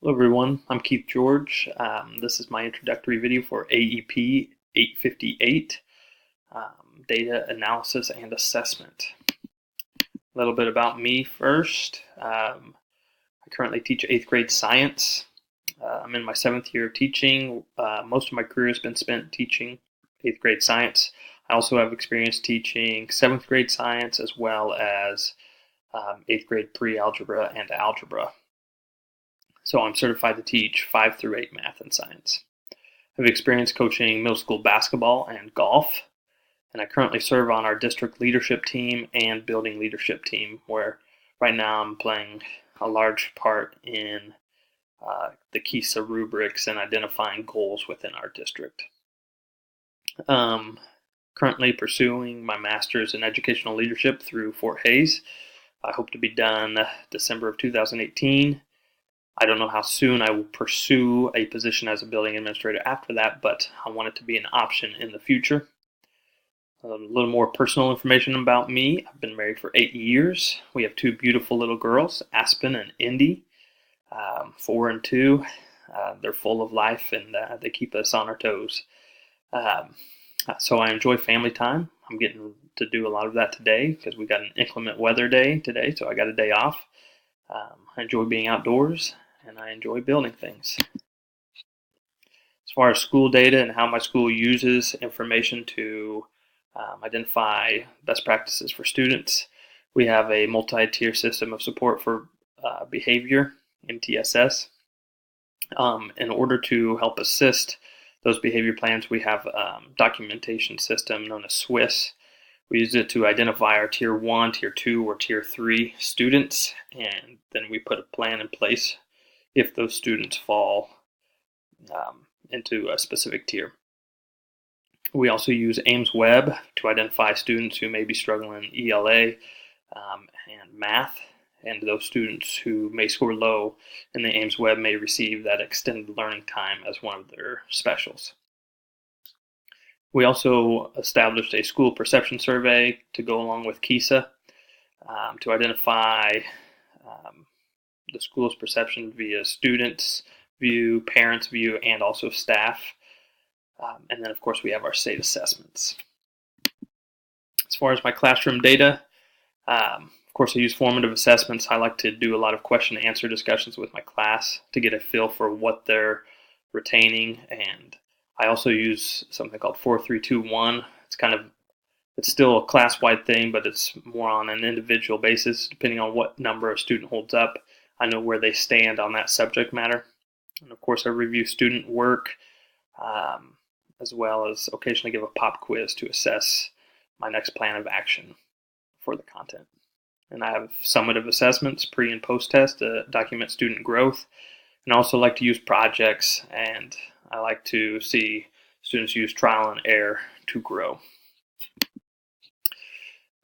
Hello everyone, I'm Keith George. This is my introductory video for AEP 858, Data Analysis and Assessment. A little bit about me first. I currently teach 8th grade science. I'm in my 7th year of teaching. Most of my career has been spent teaching 8th grade science. I also have experience teaching 7th grade science as well as 8th grade pre-algebra and algebra. So I'm certified to teach 5 through 8 math and science. I have experience coaching middle school basketball and golf, and I currently serve on our district leadership team and building leadership team, where right now I'm playing a large part in the KISA rubrics and identifying goals within our district. Currently pursuing my master's in educational leadership through Fort Hays. I hope to be done December of 2018. I don't know how soon I will pursue a position as a building administrator after that, but I want it to be an option in the future. A little more personal information about me. I've been married for 8 years. We have 2 beautiful little girls, Aspen and Indy, 4 and 2. They're full of life and they keep us on our toes. So I enjoy family time. I'm getting to do a lot of that today because we got an inclement weather day today, so I got a day off. I enjoy being outdoors, and I enjoy building things. As far as school data and how my school uses information to identify best practices for students, we have a multi-tier system of support for behavior, MTSS. In order to help assist those behavior plans, we have a documentation system known as SWIS. We use it to identify our Tier 1, Tier 2, or Tier 3 students, and then we put a plan in place if those students fall into a specific tier. We also use Ames Web to identify students who may be struggling in ELA and math, and those students who may score low in the Ames Web may receive that extended learning time as one of their specials. We also established a school perception survey to go along with KISA to identify the school's perception via students' view, parents' view, and also staff. And then, of course, we have our state assessments. As far as my classroom data, of course, I use formative assessments. I like to do a lot of question and answer discussions with my class to get a feel for what they're retaining, and I also use something called 4-3-2-1. It's still a class-wide thing, but it's more on an individual basis. Depending on what number a student holds up, I know where they stand on that subject matter. And of course, I review student work, as well as occasionally give a pop quiz to assess my next plan of action for the content. And I have summative assessments, pre and post test, to document student growth. And I also like to use projects, and I like to see students use trial and error to grow.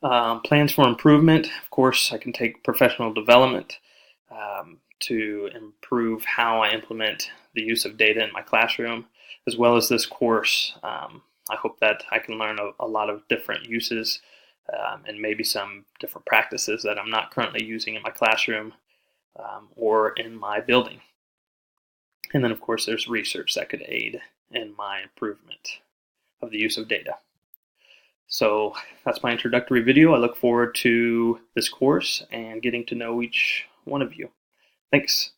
Plans for improvement. Of course, I can take professional development to improve how I implement the use of data in my classroom, as well as this course. I hope that I can learn a lot of different uses and maybe some different practices that I'm not currently using in my classroom or in my building. And then, of course, there's research that could aid in my improvement of the use of data. So that's my introductory video. I look forward to this course and getting to know each one of you. Thanks.